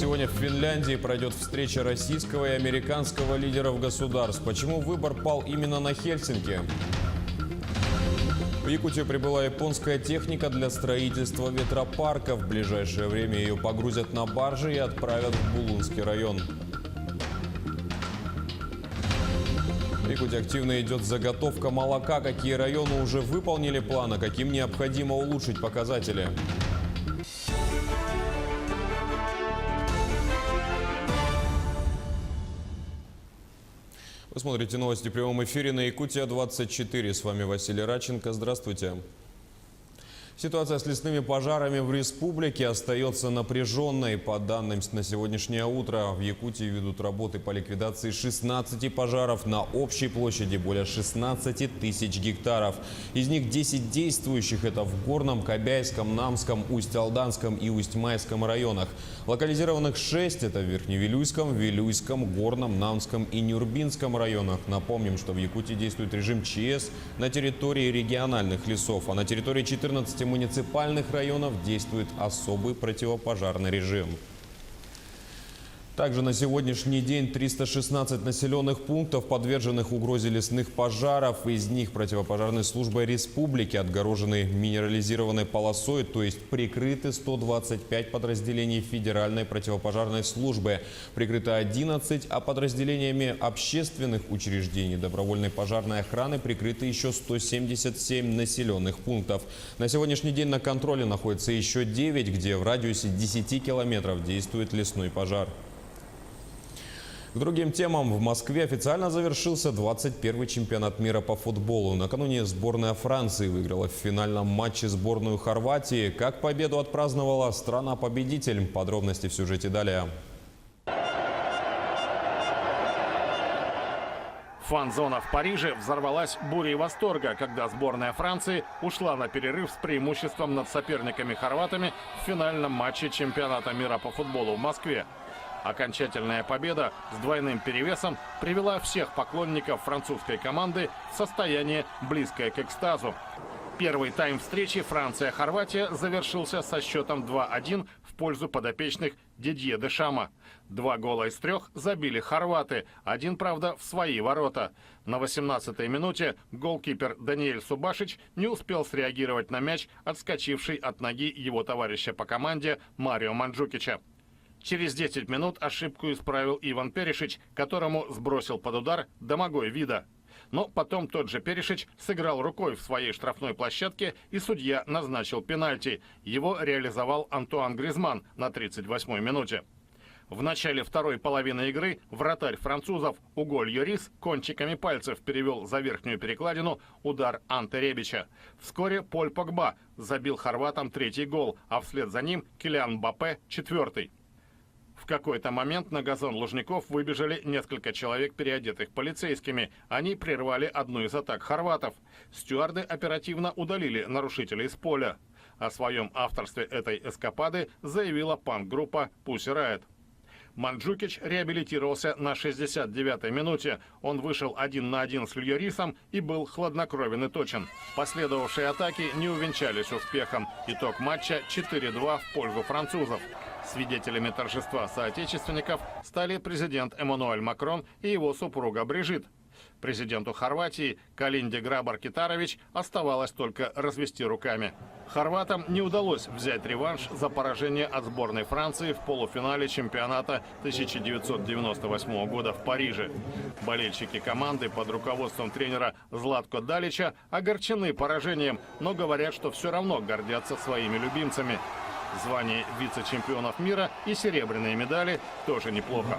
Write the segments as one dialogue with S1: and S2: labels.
S1: Сегодня в Финляндии пройдет встреча российского и американского лидеров государств. Почему выбор пал именно на Хельсинки? В Якутию прибыла японская техника для строительства ветропарка. В ближайшее время ее погрузят на баржи и отправят в Булунский район. В Якутии активно идет заготовка молока. Какие районы уже выполнили план, а каким необходимо улучшить показатели? Вы смотрите новости в прямом эфире на Якутия-24. С вами Василий Радченко. Здравствуйте. Ситуация с лесными пожарами в республике остается напряженной. По данным на сегодняшнее утро, в Якутии ведут работы по ликвидации 16 пожаров на общей площади более 16 тысяч гектаров. Из них 10 действующих – это в Горном, Кобяйском, Намском, Усть-Алданском и Усть-Майском районах. Локализированных 6 – это в Верхневилюйском, Вилюйском, Горном, Намском и Нюрбинском районах. Напомним, что в Якутии действует режим ЧС на территории региональных лесов, а на территории 14 муниципальных районов действует особый противопожарный режим. Также на сегодняшний день 316 населенных пунктов, подверженных угрозе лесных пожаров. Из них противопожарной службой республики отгорожены минерализированной полосой, то есть прикрыты 125 подразделений федеральной противопожарной службы. Прикрыто 11, а подразделениями общественных учреждений добровольной пожарной охраны прикрыты еще 177 населенных пунктов. На сегодняшний день на контроле находится еще 9, где в радиусе 10 километров действует лесной пожар. К другим темам. В Москве официально завершился 21-й чемпионат мира по футболу. Накануне сборная Франции выиграла в финальном матче сборную Хорватии. Как победу отпраздновала страна-победитель? Подробности в сюжете далее.
S2: Фан-зона в Париже взорвалась бурей восторга, когда сборная Франции ушла на перерыв с преимуществом над соперниками-хорватами в финальном матче чемпионата мира по футболу в Москве. Окончательная победа с двойным перевесом привела всех поклонников французской команды в состояние, близкое к экстазу. Первый тайм встречи Франция-Хорватия завершился со счетом 2-1 в пользу подопечных Дидье Дешама. 2 гола из 3 забили хорваты, один, правда, в свои ворота. На 18-й минуте голкипер Даниэль Субашич не успел среагировать на мяч, отскочивший от ноги его товарища по команде Марио Манджукича. Через 10 минут ошибку исправил Иван Перишич, которому сбросил под удар Домагой Вида. Но потом тот же Перишич сыграл рукой в своей штрафной площадке, и судья назначил пенальти. Его реализовал Антуан Гризман на 38-й минуте. В начале второй половины игры вратарь французов Уголь Йорис кончиками пальцев перевел за верхнюю перекладину удар Анте Ребича. Вскоре Поль Погба забил хорватам 3-й гол, а вслед за ним Килиан Мбаппе 4-й. В какой-то момент на газон Лужников выбежали несколько человек, переодетых полицейскими. Они прервали одну из атак хорватов. Стюарды оперативно удалили нарушителей с поля. О своем авторстве этой эскапады заявила панк-группа Pussy Riot. Манджукич реабилитировался на 69-й минуте. Он вышел 1 на 1 с Льорисом и был хладнокровен и точен. Последовавшие атаки не увенчались успехом. Итог матча 4-2 в пользу французов. Свидетелями торжества соотечественников стали президент Эммануэль Макрон и его супруга Брижит. Президенту Хорватии Калинде Грабар-Китарович оставалось только развести руками. Хорватам не удалось взять реванш за поражение от сборной Франции в полуфинале чемпионата 1998 года в Париже. Болельщики команды под руководством тренера Златко Далича огорчены поражением, но говорят, что все равно гордятся своими любимцами. Звание вице-чемпионов мира и серебряные медали тоже неплохо.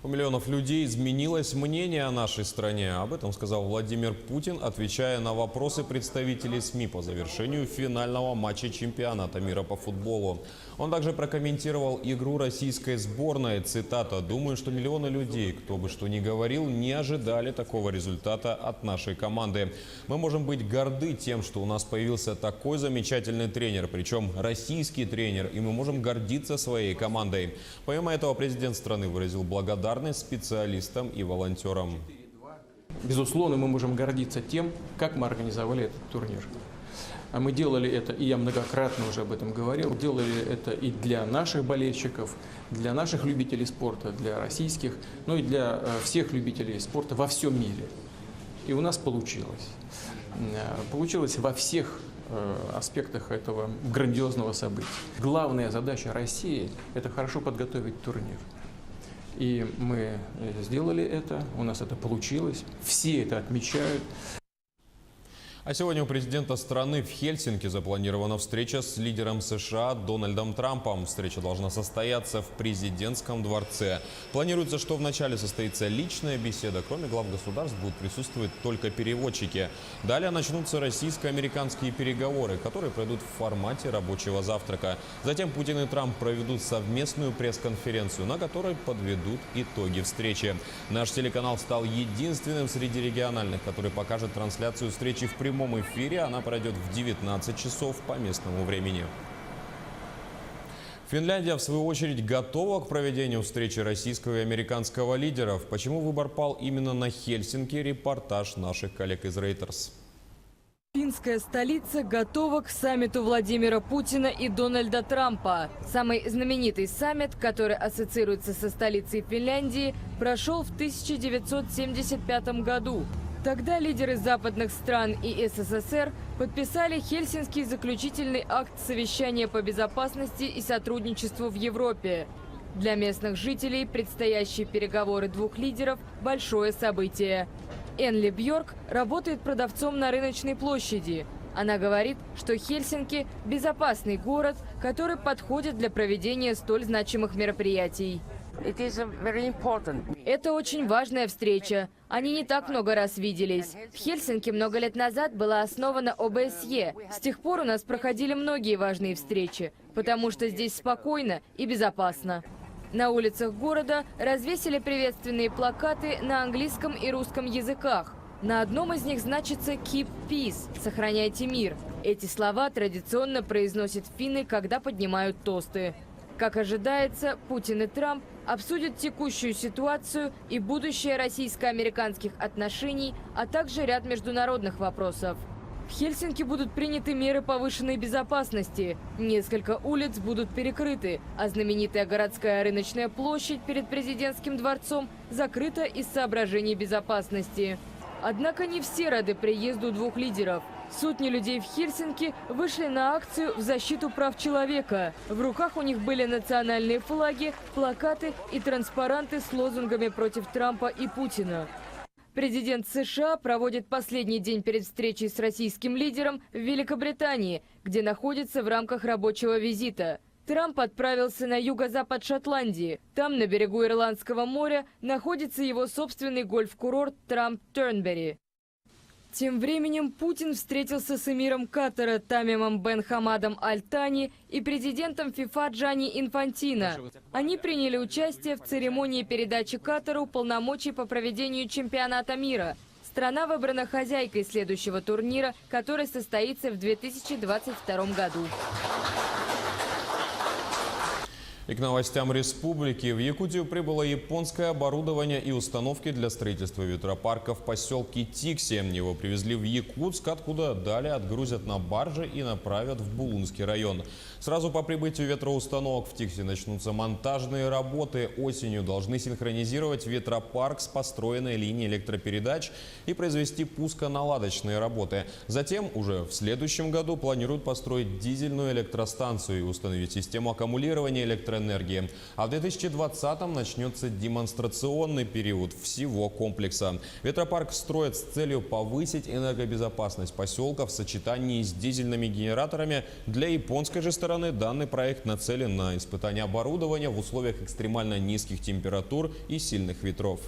S1: У миллионов людей изменилось мнение о нашей стране. Об этом сказал Владимир Путин, отвечая на вопросы представителей СМИ по завершению финального матча чемпионата мира по футболу. Он также прокомментировал игру российской сборной. Цитата: «Думаю, что миллионы людей, кто бы что ни говорил, не ожидали такого результата от нашей команды. Мы можем быть горды тем, что у нас появился такой замечательный тренер, причем российский тренер, и мы можем гордиться своей командой». Помимо этого, президент страны выразил благодарность специалистам и волонтерам.
S3: Безусловно, мы можем гордиться тем, как мы организовали этот турнир. А мы делали это, и я многократно уже об этом говорил, делали это и для наших болельщиков, для наших любителей спорта, для российских, ну и для всех любителей спорта во всем мире. И у нас получилось. Получилось во всех аспектах этого грандиозного события. Главная задача России – это хорошо подготовить турнир. И мы сделали это, у нас это получилось, все это отмечают.
S1: А сегодня у президента страны в Хельсинки запланирована встреча с лидером США Дональдом Трампом. Встреча должна состояться в президентском дворце. Планируется, что вначале состоится личная беседа. Кроме глав государств будут присутствовать только переводчики. Далее начнутся российско-американские переговоры, которые пройдут в формате рабочего завтрака. Затем Путин и Трамп проведут совместную пресс-конференцию, на которой подведут итоги встречи. Наш телеканал стал единственным среди региональных, который покажет трансляцию встречи в прямом эфире. Она пройдет в 19 часов по местному времени. Финляндия, в свою очередь, готова к проведению встречи российского и американского лидеров. Почему выбор пал именно на Хельсинки? Репортаж наших коллег из Reuters.
S4: Финская столица готова к саммиту Владимира Путина и Дональда Трампа. Самый знаменитый саммит, который ассоциируется со столицей Финляндии, прошел в 1975 году. Тогда лидеры западных стран и СССР подписали Хельсинский заключительный акт совещания по безопасности и сотрудничеству в Европе. Для местных жителей предстоящие переговоры двух лидеров – большое событие. Энли Бьорк работает продавцом на рыночной площади. Она говорит, что Хельсинки – безопасный город, который подходит для проведения столь значимых мероприятий. Это очень важная встреча. Они не так много раз виделись. В Хельсинки много лет назад была основана ОБСЕ. С тех пор у нас проходили многие важные встречи, потому что здесь спокойно и безопасно. На улицах города развесили приветственные плакаты на английском и русском языках. На одном из них значится «Keep peace» – «Сохраняйте мир». Эти слова традиционно произносят финны, когда поднимают тосты. Как ожидается, Путин и Трамп обсудят текущую ситуацию и будущее российско-американских отношений, а также ряд международных вопросов. В Хельсинки будут приняты меры повышенной безопасности. Несколько улиц будут перекрыты, а знаменитая городская рыночная площадь перед президентским дворцом закрыта из соображений безопасности. Однако не все рады приезду двух лидеров. Сотни людей в Хельсинки вышли на акцию в защиту прав человека. В руках у них были национальные флаги, плакаты и транспаранты с лозунгами против Трампа и Путина. Президент США проводит последний день перед встречей с российским лидером в Великобритании, где находится в рамках рабочего визита. Трамп отправился на юго-запад Шотландии. Там, на берегу Ирландского моря, находится его собственный гольф-курорт Трамп Тернбери. Тем временем Путин встретился с эмиром Катара Тамимом бен Хамадом Аль-Тани и президентом ФИФА Джанни Инфантино. Они приняли участие в церемонии передачи Катару полномочий по проведению чемпионата мира. Страна выбрана хозяйкой следующего турнира, который состоится в 2022 году.
S1: И к новостям республики. В Якутию прибыло японское оборудование и установки для строительства ветропарка в поселке Тикси. Его привезли в Якутск, откуда далее отгрузят на барже и направят в Булунский район. Сразу по прибытию ветроустановок в Тикси начнутся монтажные работы. Осенью должны синхронизировать ветропарк с построенной линией электропередач и произвести пусконаладочные работы. Затем уже в следующем году планируют построить дизельную электростанцию и установить систему аккумулирования электроэнергии. А в 2020-м начнется демонстрационный период всего комплекса. Ветропарк строят с целью повысить энергобезопасность поселка в сочетании с дизельными генераторами. Для японской же стороны данный проект нацелен на испытание оборудования в условиях экстремально низких температур и сильных ветров.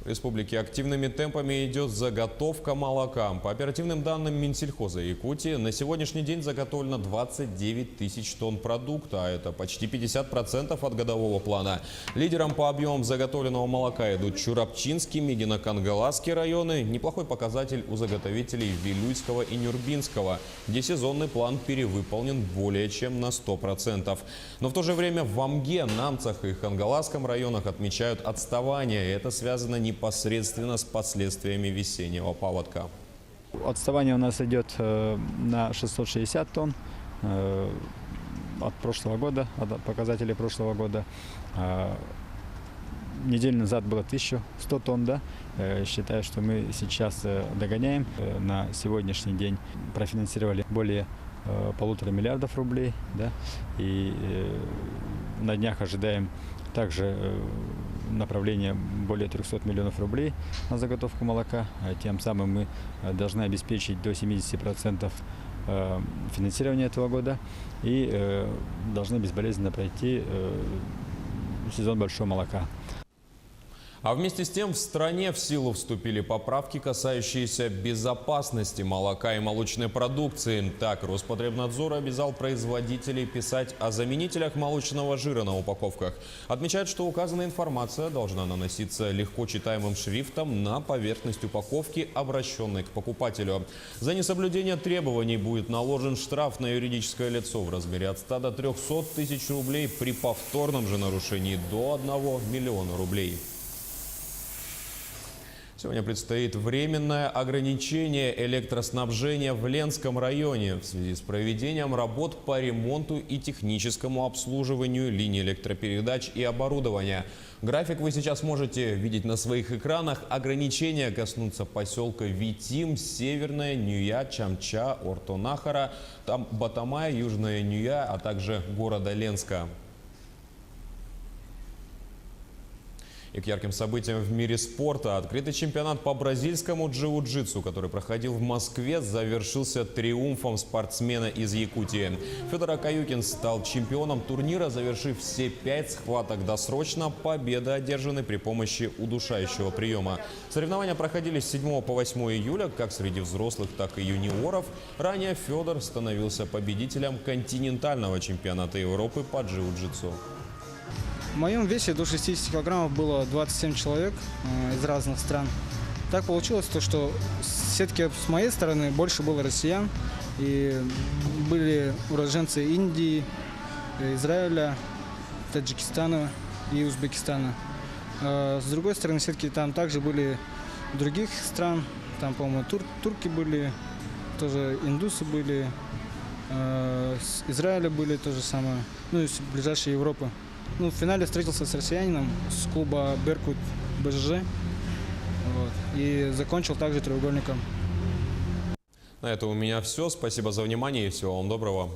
S1: В республике активными темпами идет заготовка молока. По оперативным данным Минсельхоза Якутии, на сегодняшний день заготовлено 29 тысяч тонн продукта, а это почти 50% от годового плана. Лидером по объемам заготовленного молока идут Чурапчинский, Медино-Кангаласский районы. Неплохой показатель у заготовителей Вилюйского и Нюрбинского, где сезонный план перевыполнен более чем на 100%. Но в то же время в Амге, Намцах и Хангаласском районах отмечают отставание. И это связано непосредственно с последствиями весеннего паводка.
S5: отставание у нас идет на 660 тонн от прошлого года, от показателей прошлого года. Неделю назад было 1100 тонн, да. Считаю, что мы сейчас догоняем. На сегодняшний день профинансировали более 1,5 миллиарда рублей, да. И на днях ожидаем также направление более 300 миллионов рублей на заготовку молока. Тем самым мы должны обеспечить до 70% финансирования этого года и должны безболезненно пройти сезон большого молока.
S1: А вместе с тем в стране в силу вступили поправки, касающиеся безопасности молока и молочной продукции. Так, Роспотребнадзор обязал производителей писать о заменителях молочного жира на упаковках. Отмечают, что указанная информация должна наноситься легко читаемым шрифтом на поверхность упаковки, обращенной к покупателю. За несоблюдение требований будет наложен штраф на юридическое лицо в размере от 100 до 300 тысяч рублей, при повторном же нарушении до 1 миллиона рублей. Сегодня предстоит временное ограничение электроснабжения в Ленском районе в связи с проведением работ по ремонту и техническому обслуживанию линий электропередач и оборудования. График вы сейчас можете видеть на своих экранах. Ограничения коснутся поселка Витим, Северная, Нюя, Чамча, Ортонахара, там Батамая, Южная Нюя, а также города Ленска. И к ярким событиям в мире спорта. Открытый чемпионат по бразильскому джиу-джитсу, который проходил в Москве, завершился триумфом спортсмена из Якутии. Федор Акаюкин стал чемпионом турнира, завершив все 5 схваток досрочно. Победы одержаны при помощи удушающего приема. Соревнования проходили с 7 по 8 июля, как среди взрослых, так и юниоров. Ранее Федор становился победителем континентального чемпионата Европы по джиу-джитсу.
S6: В моем весе до 60 килограммов было 27 человек из разных стран. Так получилось, что все-таки с моей стороны больше было россиян. И были уроженцы Индии, Израиля, Таджикистана и Узбекистана. А с другой стороны, все-таки там также были других стран. Там, по-моему, турки были, тоже индусы были, с Израиля были то же самое, ну и с ближайшей Европы. Ну, в финале встретился с россиянином с клуба «Беркут» БЖЖ. Вот, и закончил также треугольником.
S1: На этом у меня все. Спасибо за внимание и всего вам доброго.